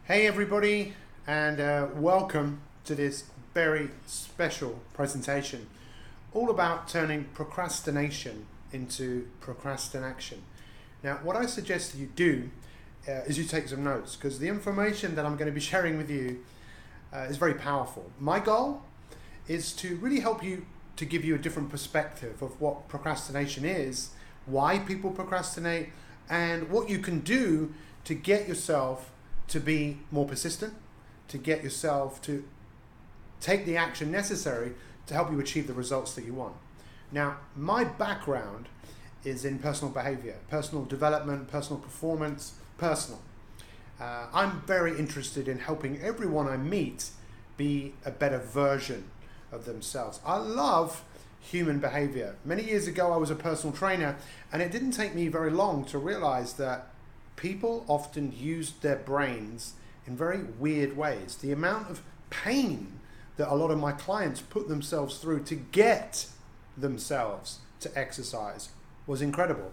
Hey everybody, and welcome to this very special presentation all about turning procrastination into procrastination. Now what I suggest that you do is you take some notes, because the information that I'm going to be sharing with you is very powerful. My goal is to really help you, to give you a different perspective of what procrastination is, why people procrastinate, and what you can do to get yourself to be more persistent, to get yourself to take the action necessary to help you achieve the results that you want. Now, my background is in personal behavior, personal development, personal performance, personal. I'm very interested in helping everyone I meet be a better version of themselves. I love human behavior. Many years ago, I was a personal trainer, and it didn't take me very long to realize that people often use their brains in very weird ways. The amount of pain that a lot of my clients put themselves through to get themselves to exercise was incredible.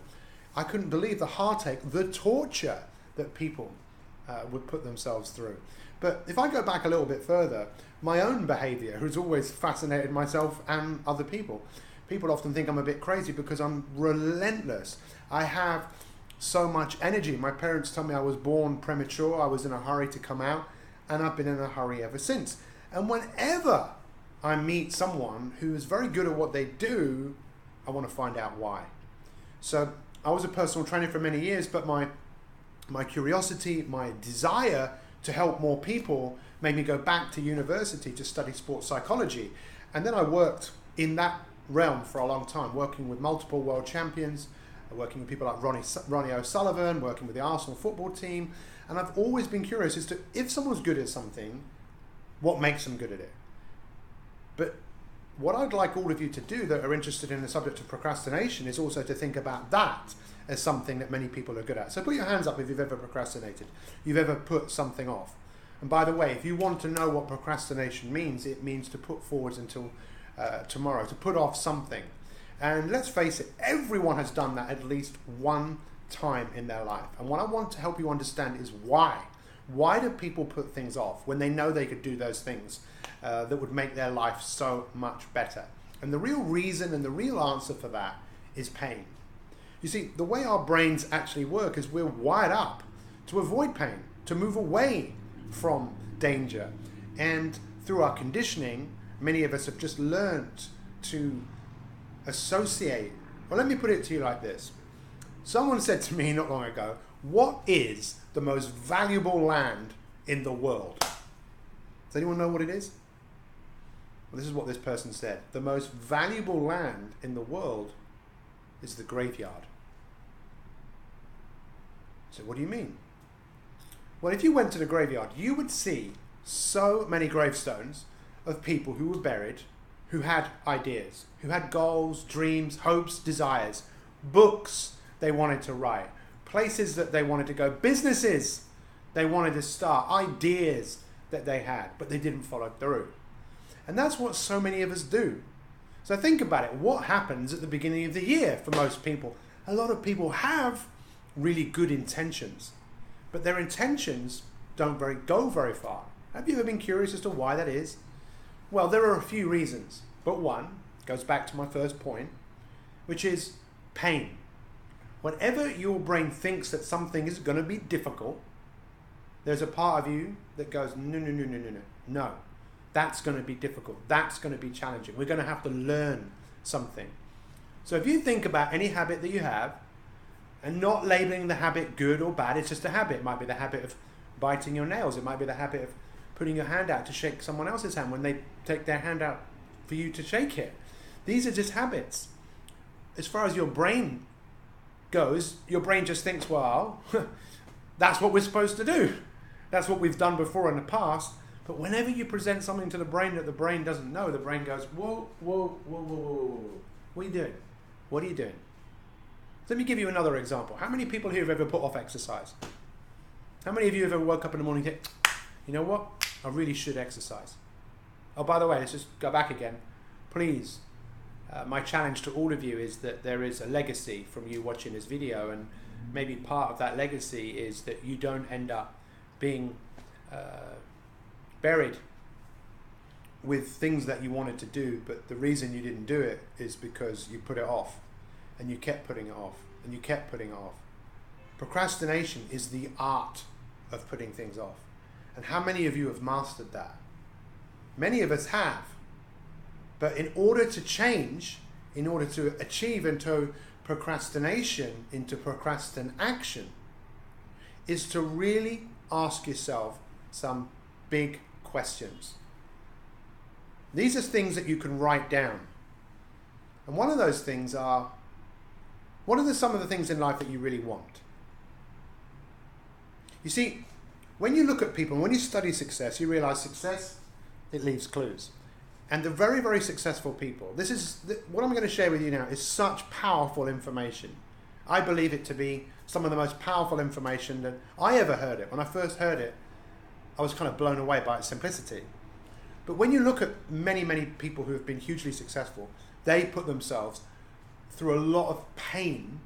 I couldn't believe the heartache, the torture that people would put themselves through. But if I go back a little bit further, my own behavior has always fascinated myself and other people. People often think I'm a bit crazy because I'm relentless. I have so much energy. My parents told me I was born premature, I was in a hurry to come out, and I've been in a hurry ever since. And whenever I meet someone who is very good at what they do, I want to find out why. So I was a personal trainer for many years, but my curiosity, my desire to help more people made me go back to university to study sports psychology. And then I worked in that realm for a long time, working with multiple world champions, working with people like Ronnie O'Sullivan, working with the Arsenal football team. And I've always been curious as to, if someone's good at something, what makes them good at it? But what I'd like all of you to do that are interested in the subject of procrastination is also to think about that as something that many people are good at. So put your hands up if you've ever procrastinated, you've ever put something off. And by the way, if you want to know what procrastination means, it means to put forward until tomorrow, to put off something. And let's face it, everyone has done that at least one time in their life. And what I want to help you understand is why. Why do people put things off when they know they could do those things that would make their life so much better? And the real reason and the real answer for that is pain. You see, the way our brains actually work is we're wired up to avoid pain, to move away from danger. And through our conditioning, many of us have just learned to associate. Well, let me put it to you like this. Someone said to me not long ago, what is the most valuable land in the world? Does anyone know what it is? Well, this is what this person said. The most valuable land in the world is the graveyard. So what do you mean? Well, if you went to the graveyard, you would see so many gravestones of people who were buried, who had ideas, who had goals, dreams, hopes, desires, books they wanted to write, places that they wanted to go, businesses they wanted to start, ideas that they had, but they didn't follow through. And that's what so many of us do. So think about it. What happens at the beginning of the year for most people? A lot of people have really good intentions, but their intentions don't go very far. Have you ever been curious as to why that is? Well, there are a few reasons, but one goes back to my first point, which is pain. Whenever your brain thinks that something is going to be difficult, there's a part of you that goes, no, that's going to be difficult, that's going to be challenging, we're going to have to learn something. So if you think about any habit that you have, and not labeling the habit good or bad, it's just a habit. It might be the habit of biting your nails, it might be the habit of putting your hand out to shake someone else's hand when they take their hand out for you to shake it. These are just habits. As far as your brain goes, your brain just thinks, well, that's what we're supposed to do. That's what we've done before in the past. But whenever you present something to the brain that the brain doesn't know, the brain goes, whoa. What are you doing? What are you doing? Let me give you another example. How many people here have ever put off exercise? How many of you have ever woke up in the morning and think, you know what? I really should exercise. Oh, by the way, let's just go back again. Please, my challenge to all of you is that there is a legacy from you watching this video, and maybe part of that legacy is that you don't end up being buried with things that you wanted to do, but the reason you didn't do it is because you put it off, and you kept putting it off, and you kept putting it off. Procrastination is the art of putting things off. And how many of you have mastered that? Many of us have. But in order to change, in order to achieve into procrastination, into procrastination, is to really ask yourself some big questions. These are things that you can write down. And one of those things are, what are some of the things in life that you really want? You see, when you look at people, when you study success, you realize success, it leaves clues. And the very, very successful people, what I'm going to share with you now is such powerful information. I believe it to be some of the most powerful information that I ever heard it. When I first heard it, I was kind of blown away by its simplicity. But when you look at many, many people who have been hugely successful, they put themselves through a lot of pain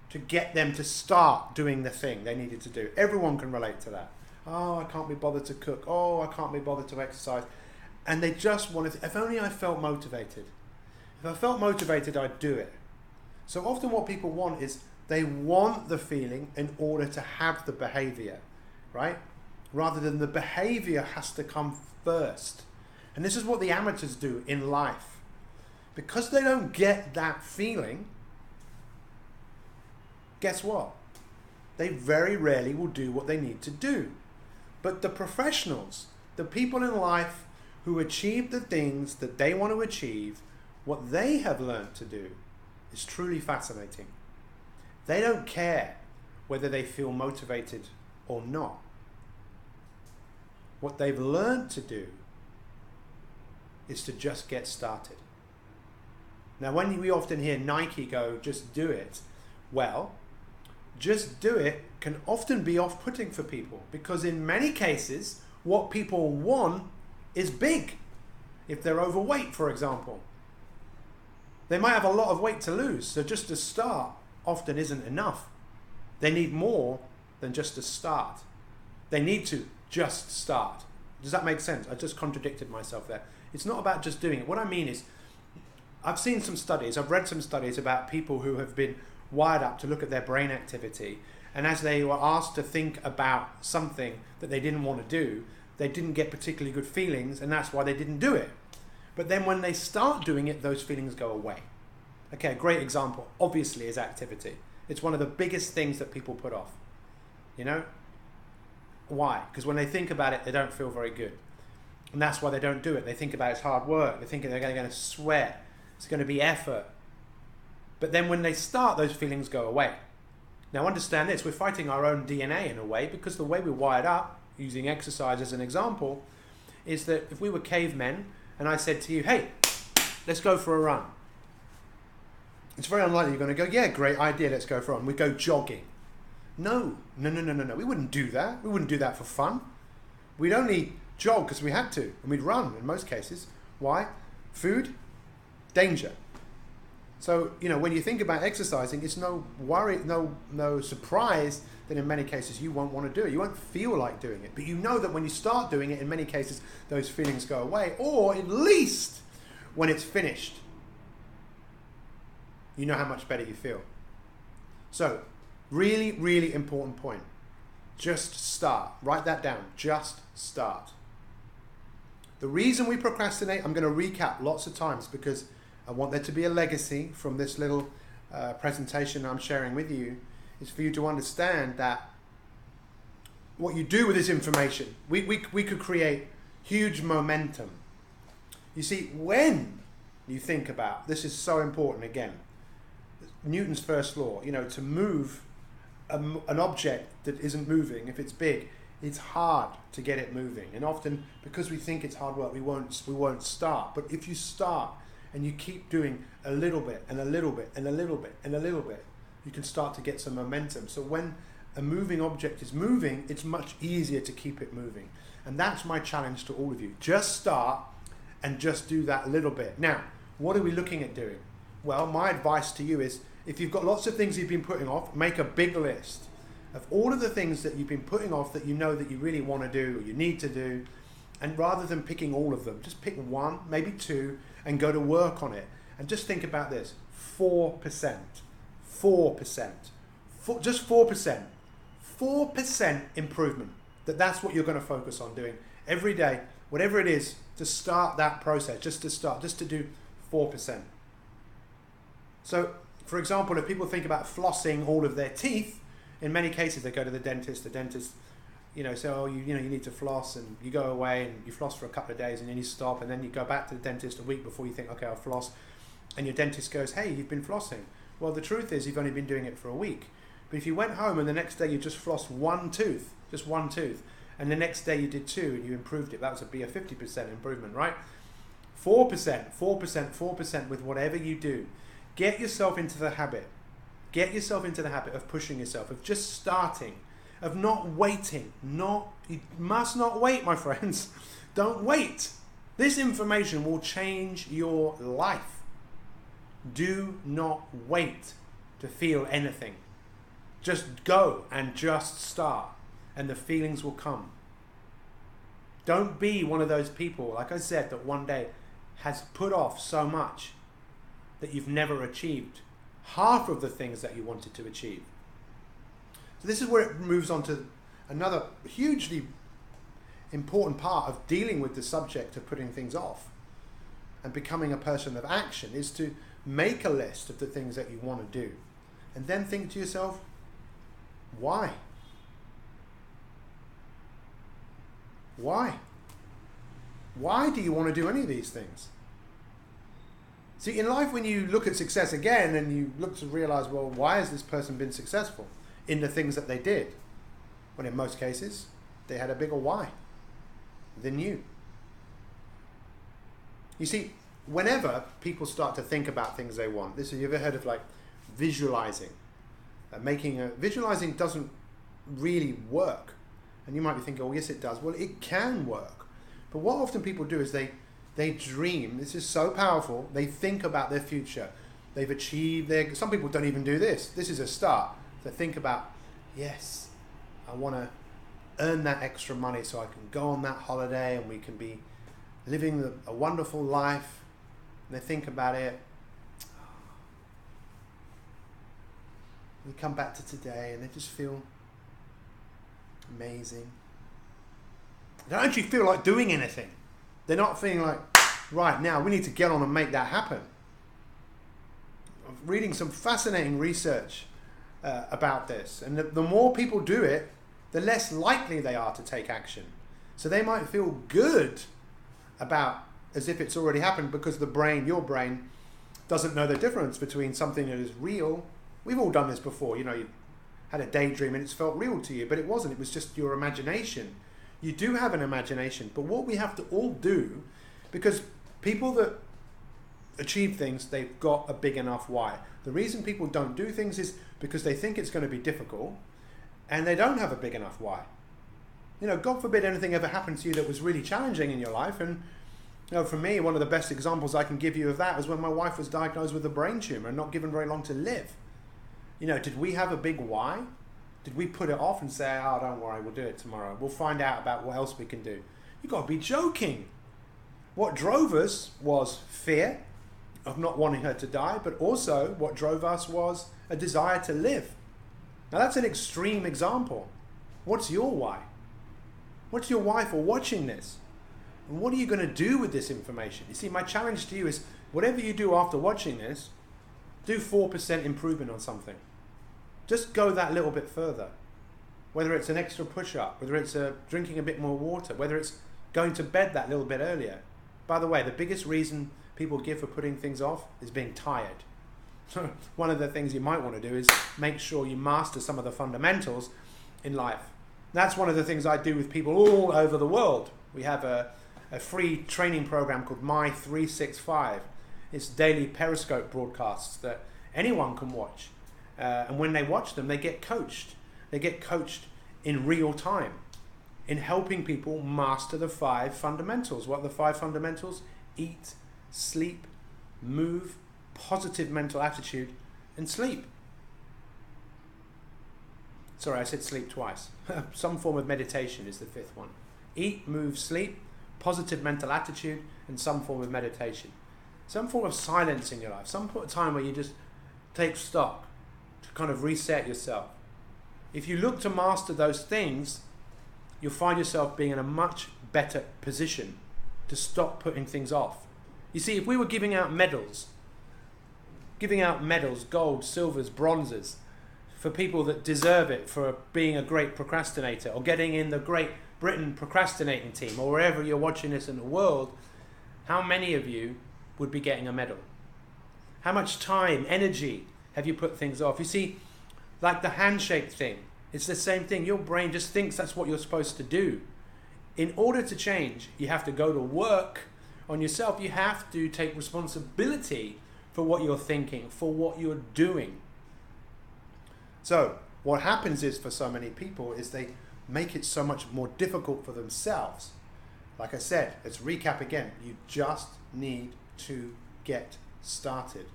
to get them to start doing the thing they needed to do. Everyone can relate to that. Oh, I can't be bothered to cook. Oh, I can't be bothered to exercise. And they just wanted, if only I felt motivated. If I felt motivated, I'd do it. So often what people want is they want the feeling in order to have the behavior, right? Rather than the behavior has to come first. And this is what the amateurs do in life. Because they don't get that feeling, guess what? They very rarely will do what they need to do. But the professionals, the people in life who achieve the things that they want to achieve, what they have learned to do is truly fascinating. They don't care whether they feel motivated or not. What they've learned to do is to just get started. Now, when we often hear Nike go, just do it, well, just do it can often be off-putting for people, because in many cases, what people want is big. If they're overweight, for example, they might have a lot of weight to lose, so just to start often isn't enough. They need more than just to start. They need to just start. Does that make sense? I just contradicted myself there. It's not about just doing it. What I mean is, I've seen some studies, I've read some studies about people who have been wired up to look at their brain activity, and as they were asked to think about something that they didn't want to do, they didn't get particularly good feelings, and that's why they didn't do it. But then when they start doing it, those feelings go away. Okay, a great example, obviously, is activity. It's one of the biggest things that people put off. You know? Why? Because when they think about it, they don't feel very good. And that's why they don't do it. They think about it's hard work. They think they're going to sweat. It's going to be effort. But then when they start, those feelings go away. Now understand this, we're fighting our own DNA in a way, because the way we're wired up, using exercise as an example, is that if we were cavemen and I said to you, hey, let's go for a run. It's very unlikely you're going to go, yeah, great idea, let's go for a run. We go jogging. No. We wouldn't do that. We wouldn't do that for fun. We'd only jog because we had to, and we'd run in most cases. Why? Food, danger. So, you know, when you think about exercising, it's no worry, no surprise that in many cases you won't want to do it. You won't feel like doing it. But you know that when you start doing it, in many cases, those feelings go away. Or at least when it's finished, you know how much better you feel. So, really, really important point. Just start. Write that down. Just start. The reason we procrastinate, I'm going to recap lots of times because I want there to be a legacy from this little presentation I'm sharing with you, is for you to understand that what you do with this information, we could create huge momentum. You see, when you think about, this is so important again, Newton's first law, you know, to move an object that isn't moving, if it's big, it's hard to get it moving. And often, because we think it's hard work, we won't start. But if you start, and you keep doing a little bit and a little bit and a little bit and a little bit, you can start to get some momentum. So when a moving object is moving, it's much easier to keep it moving. And that's my challenge to all of you. Just start and just do that little bit. Now, what are we looking at doing? Well, my advice to you is, if you've got lots of things you've been putting off, make a big list. of all of the things that you've been putting off that you know that you really want to do or you need to do. And rather than picking all of them, just pick one, maybe two, and go to work on it. And just think about this, 4%, 4%, just 4%, 4% improvement. That's what you're going to focus on doing every day, whatever it is, to start that process, just to do 4%. So, for example, if people think about flossing all of their teeth, in many cases they go to the dentist, say, oh, you need to floss, and you go away and you floss for a couple of days and then you stop, and then you go back to the dentist a week before you think, okay, I'll floss, and your dentist goes, hey, you've been flossing. Well, the truth is you've only been doing it for a week. But if you went home and the next day you just flossed one tooth, and the next day you did two and you improved it, that would be a 50% improvement, right? 4%, 4% with whatever you do. Get yourself into the habit. Get yourself into the habit of pushing yourself, of just starting, of not waiting. You must not wait, my friends. Don't wait. This information will change your life. Do not wait to feel anything. Just go and just start, and the feelings will come. Don't be one of those people, like I said, that one day has put off so much that you've never achieved half of the things that you wanted to achieve. So this is where it moves on to another hugely important part of dealing with the subject of putting things off and becoming a person of action, is to make a list of the things that you want to do and then think to yourself, why? Why? Why do you want to do any of these things? See, in life, when you look at success again and you look to realize, well, why has this person been successful in the things that they did? Well, in most cases, they had a bigger why than you. You see, whenever people start to think about things they want, have you ever heard of like visualizing? Visualizing doesn't really work. And you might be thinking, oh, yes, it does. Well, it can work. But what often people do is they dream. This is so powerful. They think about their future. They've achieved some people don't even do this. This is a start. To think about, yes, I want to earn that extra money so I can go on that holiday and we can be living a wonderful life. And they think about it. They come back to today and they just feel amazing. They don't actually feel like doing anything. They're not feeling like, right now, we need to get on and make that happen. I'm reading some fascinating research about this. And the more people do it, the less likely they are to take action. So they might feel good about as if it's already happened because your brain, doesn't know the difference between something that is real. We've all done this before. You had a daydream and it's felt real to you, but it wasn't. It was just your imagination. You do have an imagination, but what we have to all do, because people that achieve things, they've got a big enough why. The reason people don't do things is because they think it's going to be difficult and they don't have a big enough why. God forbid anything ever happened to you that was really challenging in your life. And for me, one of the best examples I can give you of that was when my wife was diagnosed with a brain tumor and not given very long to live. Did we have a big why? Did we put it off and say, oh, don't worry, we'll do it tomorrow. We'll find out about what else we can do. You've got to be joking. What drove us was fear of not wanting her to die, but also what drove us was a desire to live. Now that's an extreme example. What's your why? What's your why for watching this? And what are you going to do with this information? You see, my challenge to you is whatever you do after watching this, do 4% improvement on something. Just go that little bit further. Whether it's an extra push-up, whether it's drinking a bit more water, whether it's going to bed that little bit earlier. By the way, the biggest reason people give for putting things off is being tired. So one of the things you might want to do is make sure you master some of the fundamentals in life. That's one of the things I do with people all over the world. We have a free training program called My 365. It's daily Periscope broadcasts that anyone can watch. And when they watch them, they get coached. They get coached in real time in helping people master the 5 fundamentals. What are the 5 fundamentals? Eat, sleep, move, positive mental attitude, and sleep. Sorry, I said sleep twice. Some form of meditation is the fifth one. Eat, move, sleep, positive mental attitude, and some form of meditation. Some form of silence in your life. Some time where you just take stock to kind of reset yourself. If you look to master those things, you'll find yourself being in a much better position to stop putting things off. You see, if we were giving out medals, gold, silvers, bronzes, for people that deserve it for being a great procrastinator, or getting in the Great Britain procrastinating team, or wherever you're watching this in the world, how many of you would be getting a medal? How much time, energy have you put things off? You see, like the handshake thing, it's the same thing. Your brain just thinks that's what you're supposed to do. In order to change, you have to go to work on yourself. You have to take responsibility for what you're thinking, for what you're doing. So what happens is, for so many people, is they make it so much more difficult for themselves. Like I said, let's recap again. You just need to get started.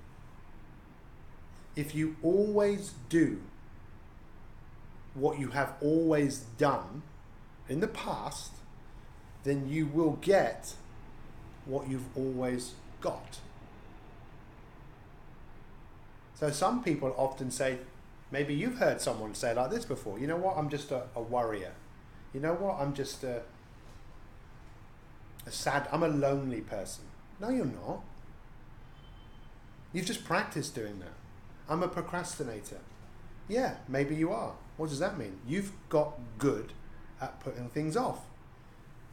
If you always do what you have always done in the past, then you will get what you've always got. So some people often say, maybe you've heard someone say like this before, you know what, I'm just a worrier. You know what, I'm just a I'm a lonely person. No, you're not. You've just practiced doing that. I'm a procrastinator. Yeah, maybe you are. What does that mean? You've got good at putting things off.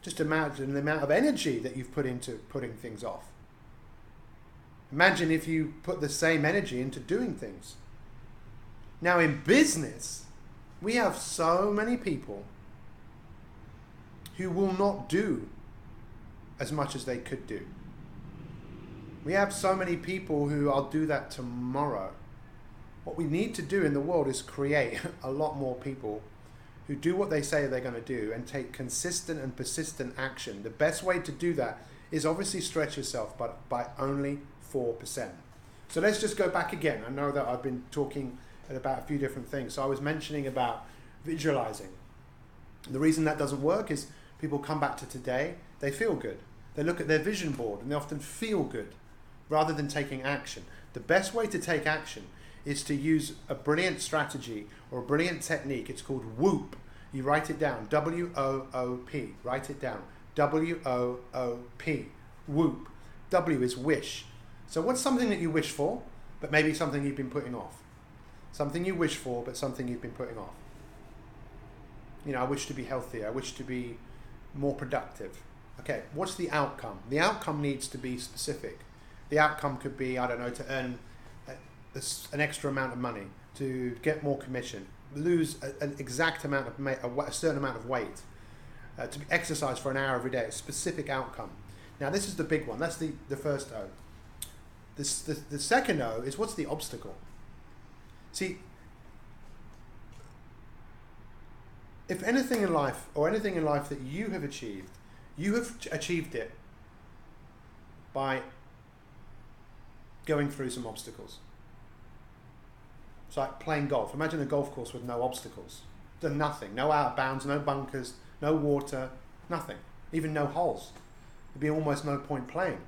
Just imagine the amount of energy that you've put into putting things off. Imagine if you put the same energy into doing things. Now in business, we have so many people who will not do as much as they could do. We have so many people who, I'll do that tomorrow. What we need to do in the world is create a lot more people who do what they say they're going to do and take consistent and persistent action. The best way to do that is obviously stretch yourself, but by only 4%. So let's just go back again. I know that I've been talking about a few different things. So I was mentioning about visualizing. The reason that doesn't work is people come back to today, they feel good. They look at their vision board and they often feel good rather than taking action. The best way to take action is to use a brilliant strategy or a brilliant technique. It's called WOOP. You write it down, W-O-O-P. Write it down, W-O-O-P. WOOP. W is wish. So what's something that you wish for, but maybe something you've been putting off? Something you wish for, but something you've been putting off. You know, I wish to be healthier. I wish to be more productive. Okay, what's the outcome? The outcome needs to be specific. The outcome could be, I don't know, to earn an extra amount of money, to get more commission, lose an exact amount of a certain amount of weight, to exercise for an hour every day, a specific outcome. Now this is the big one. That's the first O. The second O is, what's the obstacle? See, if anything in life, or anything in life that you have achieved it by going through some obstacles. It's like playing golf. Imagine a golf course with no obstacles. There's nothing. No out of bounds, no bunkers, no water, nothing. Even no holes. There'd be almost no point playing.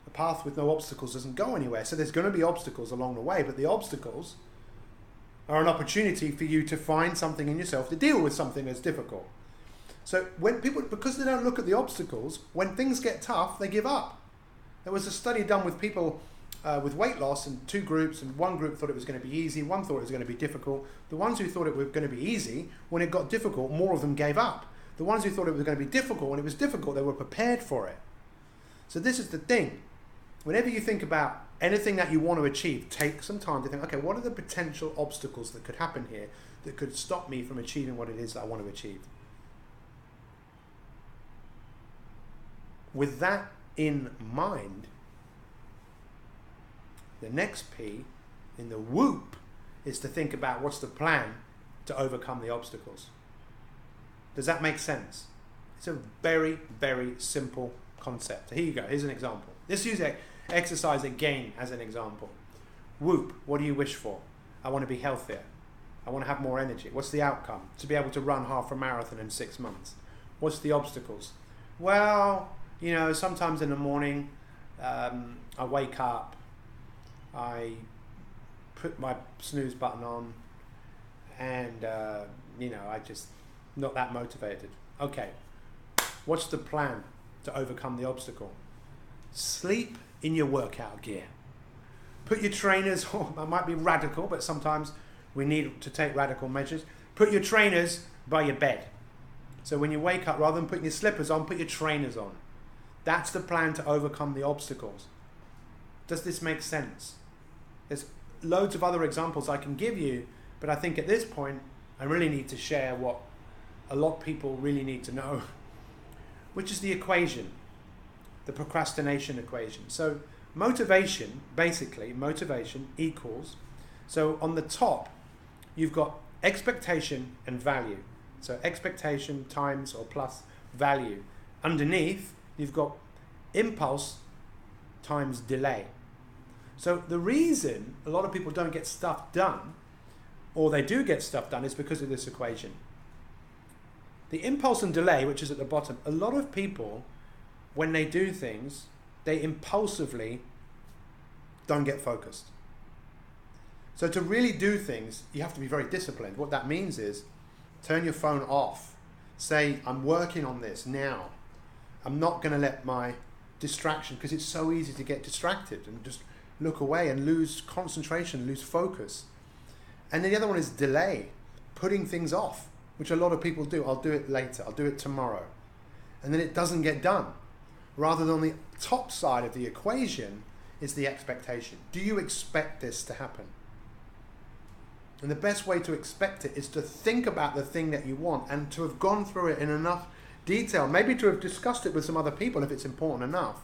A path with no obstacles doesn't go anywhere. So there's going to be obstacles along the way, but the obstacles are an opportunity for you to find something in yourself to deal with something that's difficult. So when people, because they don't look at the obstacles, when things get tough, they give up. There was a study done with people with weight loss in two groups, and one group thought it was going to be easy, one thought it was going to be difficult. The ones who thought it was going to be easy, when it got difficult, more of them gave up. The ones who thought it was going to be difficult, when it was difficult, they were prepared for it. So this is the thing. Whenever you think about anything that you want to achieve, take some time to think, okay, what are the potential obstacles that could happen here that could stop me from achieving what it is that I want to achieve? With that in mind, the next P in the WOOP is to think about what's the plan to overcome the obstacles. Does that make sense? It's a very, very simple concept. So here you go. Here's an example. Let's use exercise again as an example. WOOP, what do you wish for? I want to be healthier. I want to have more energy. What's the outcome? To be able to run half a marathon in 6 months. What's the obstacles? Well, sometimes in the morning, I wake up, I put my snooze button on, and, I just not that motivated. Okay, what's the plan to overcome the obstacle? Sleep in your workout gear. Put your trainers, that might be radical, but sometimes we need to take radical measures. Put your trainers by your bed. So when you wake up, rather than putting your slippers on, put your trainers on. That's the plan to overcome the obstacles. Does this make sense? There's loads of other examples I can give you, but I think at this point, I really need to share what a lot of people really need to know, which is the equation, the procrastination equation. So motivation equals, so on the top, you've got expectation and value. So expectation times or plus value. Underneath, you've got impulse times delay. So the reason a lot of people don't get stuff done, or they do get stuff done, is because of this equation. The impulse and delay, which is at the bottom, a lot of people, when they do things, they impulsively don't get focused. So to really do things, you have to be very disciplined. What that means is, turn your phone off. Say, I'm working on this now. I'm not going to let my distraction, because it's so easy to get distracted and just look away and lose concentration, lose focus. And then the other one is delay, putting things off, which a lot of people do. I'll do it later, I'll do it tomorrow. And then it doesn't get done. Rather than on the top side of the equation is the expectation. Do you expect this to happen? And the best way to expect it is to think about the thing that you want and to have gone through it in enough detail, maybe to have discussed it with some other people if it's important enough,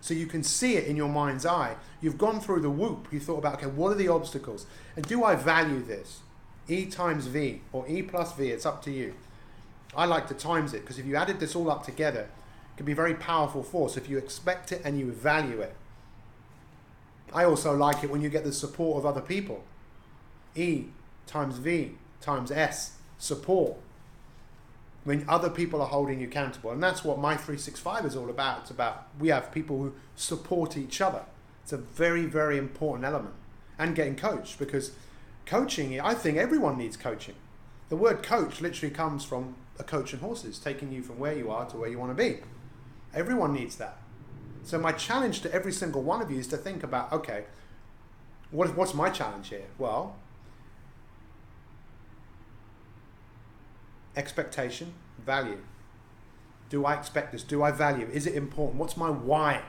so you can see it in your mind's eye. You've gone through the whoop. You thought about, okay, what are the obstacles? And do I value this? E times V or E plus V, it's up to you. I like to times it, because if you added this all up together, it can be a very powerful force if you expect it and you value it. I also like it when you get the support of other people. E times V times S, support. When other people are holding you accountable. And that's what My 365 is all about. It's about, we have people who support each other. It's a very, very important element. And getting coached, because coaching, I think everyone needs coaching. The word coach literally comes from a coach and horses, taking you from where you are to where you want to be. Everyone needs that. So my challenge to every single one of you is to think about, okay, what's my challenge here? Well, expectation, value. Do I expect this? Do I value? Is it important? What's my why?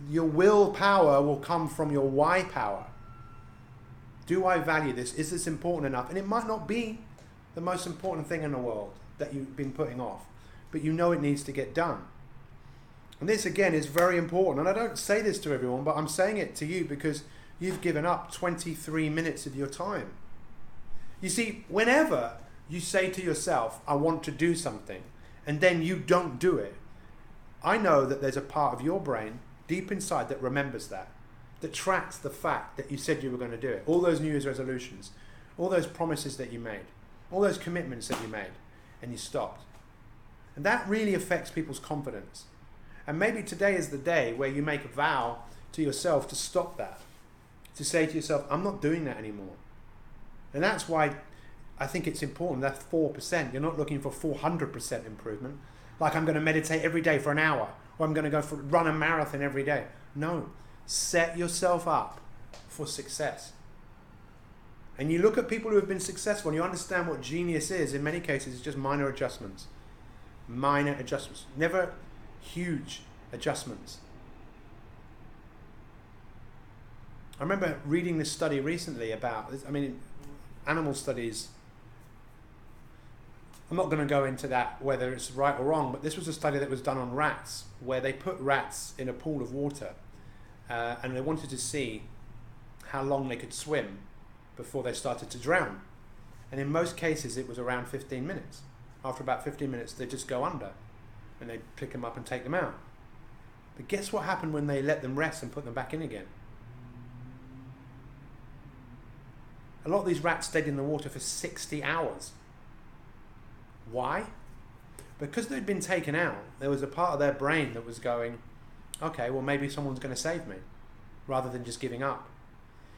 Your willpower will come from your why power. Do I value this? Is this important enough? And it might not be the most important thing in the world that you've been putting off, but you know it needs to get done. And this again is very important. And I don't say this to everyone, but I'm saying it to you because you've given up 23 minutes of your time. You see, whenever you say to yourself, I want to do something, and then you don't do it, I know that there's a part of your brain deep inside that remembers that tracks the fact that you said you were going to do it. All those New Year's resolutions, all those promises that you made, all those commitments that you made, and you stopped. And that really affects people's confidence. And maybe today is the day where you make a vow to yourself to stop that. To say to yourself, I'm not doing that anymore. And that's why I think it's important, that 4%. You're not looking for 400% improvement. Like I'm going to meditate every day for an hour, or I'm going to run a marathon every day. No. Set yourself up for success. And you look at people who have been successful and you understand what genius is. In many cases, it's just minor adjustments. Minor adjustments. Never huge adjustments. I remember reading this study recently about, animal studies. I'm not going to go into that, whether it's right or wrong, but this was a study that was done on rats, where they put rats in a pool of water, and they wanted to see how long they could swim before they started to drown. And in most cases, it was around 15 minutes. After about 15 minutes, they just go under, and they pick them up and take them out. But guess what happened when they let them rest and put them back in again? A lot of these rats stayed in the water for 60 hours. Why? Because they'd been taken out, there was a part of their brain that was going, okay, well maybe someone's going to save me, rather than just giving up.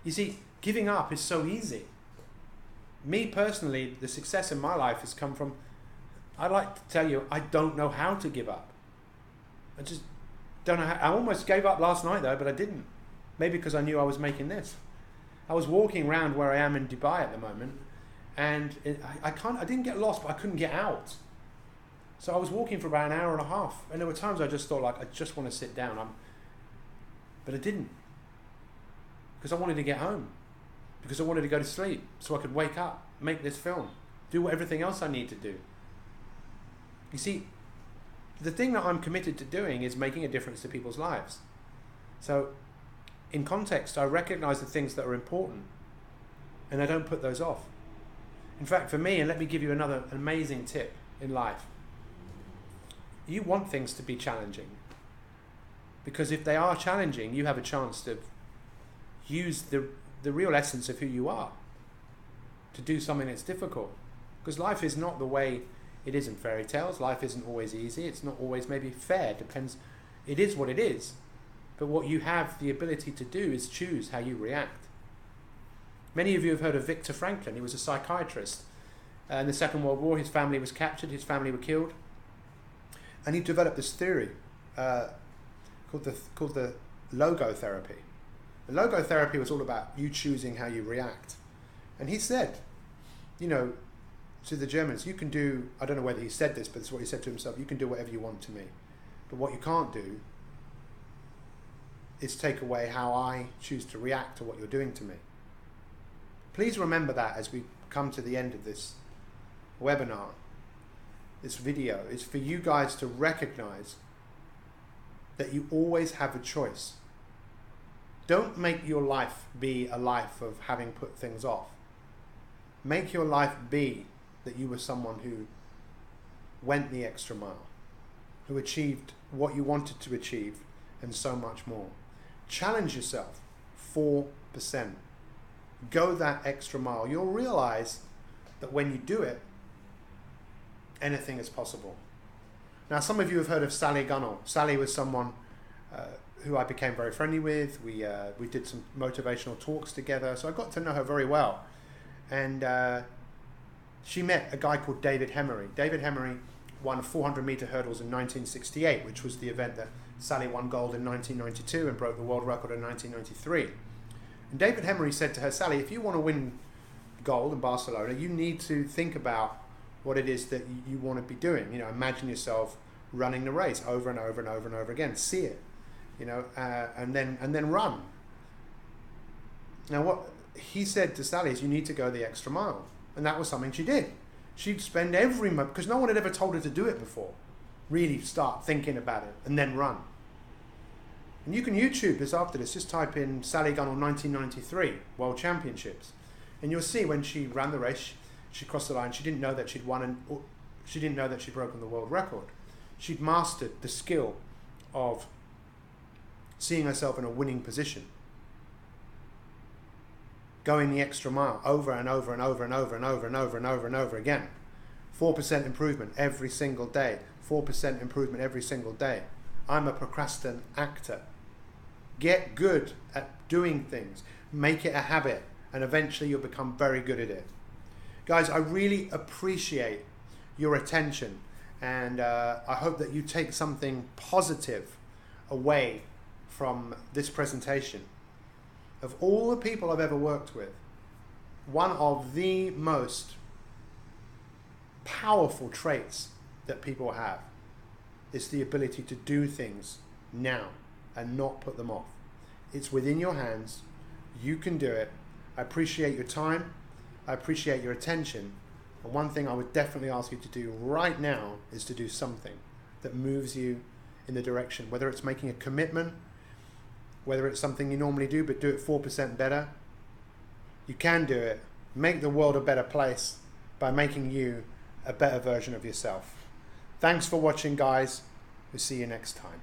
You see, giving up is so easy. Me personally, the success in my life has come from, I like to tell you, I don't know how to give up. I just don't know how. I almost gave up last night though, but I didn't. Maybe because I knew I was making this. I was walking around where I am in Dubai at the moment, and I didn't get lost, but I couldn't get out. So I was walking for about an hour and a half, and there were times I just thought, like, I just want to sit down. But I didn't, because I wanted to get home, because I wanted to go to sleep so I could wake up, make this film, do everything else I need to do. You see, the thing that I'm committed to doing is making a difference to people's lives. So in context, I recognize the things that are important, and I don't put those off. In fact, for me, and let me give you another amazing tip in life, you want things to be challenging, because if they are challenging, you have a chance to use the real essence of who you are to do something that's difficult. Because life is not the way it is in fairy tales. Life isn't always easy. It's not always maybe fair. Depends. It is what it is. But what you have the ability to do is choose how you react. Many of you have heard of Viktor Frankl. He was a psychiatrist. In the Second World War, his family was captured. His family were killed. And he developed this theory called the logotherapy. The logotherapy was all about you choosing how you react. And he said, you know, to the Germans, you can do, I don't know whether he said this, but it's what he said to himself, you can do whatever you want to me. But what you can't do is take away how I choose to react to what you're doing to me. Please remember that as we come to the end of this webinar. This video is for you guys to recognize that you always have a choice. Don't make your life be a life of having put things off. Make your life be that you were someone who went the extra mile, who achieved what you wanted to achieve, and so much more. Challenge yourself 4%. Go that extra mile. You'll realize that when you do it, anything is possible. Now, some of you have heard of Sally Gunnell. Sally was someone who I became very friendly with. We did some motivational talks together, so I got to know her very well. And she met a guy called David Hemery. David Hemery won 400-meter hurdles in 1968, which was the event that Sally won gold in 1992 and broke the world record in 1993. And David Hemery said to her, Sally, if you want to win gold in Barcelona, you need to think about what it is that you want to be doing. You know, imagine yourself running the race over and over and over and over again. See it, you know, and then run. Now, what he said to Sally is, you need to go the extra mile, and that was something she did. She'd spend every month, because no one had ever told her to do it before. Really start thinking about it and then run. And you can YouTube this after this. Just type in Sally Gunnell 1993 World Championships, and you'll see when she ran the race. She crossed the line. She didn't know that she'd won, and she didn't know that she'd broken the world record. She'd mastered the skill of seeing herself in a winning position, going the extra mile over and over and over and over and over and over and over and over again. 4% improvement every single day. 4% improvement every single day. I'm a procrastinator. Get good at doing things. Make it a habit, and eventually you'll become very good at it. Guys, I really appreciate your attention, and I hope that you take something positive away from this presentation. Of all the people I've ever worked with, one of the most powerful traits that people have is the ability to do things now and not put them off. It's within your hands. You can do it. I appreciate your time. I appreciate your attention. And one thing I would definitely ask you to do right now is to do something that moves you in the direction, whether it's making a commitment, whether it's something you normally do, but do it 4% better. You can do it. Make the world a better place by making you a better version of yourself. Thanks for watching, guys. We'll see you next time.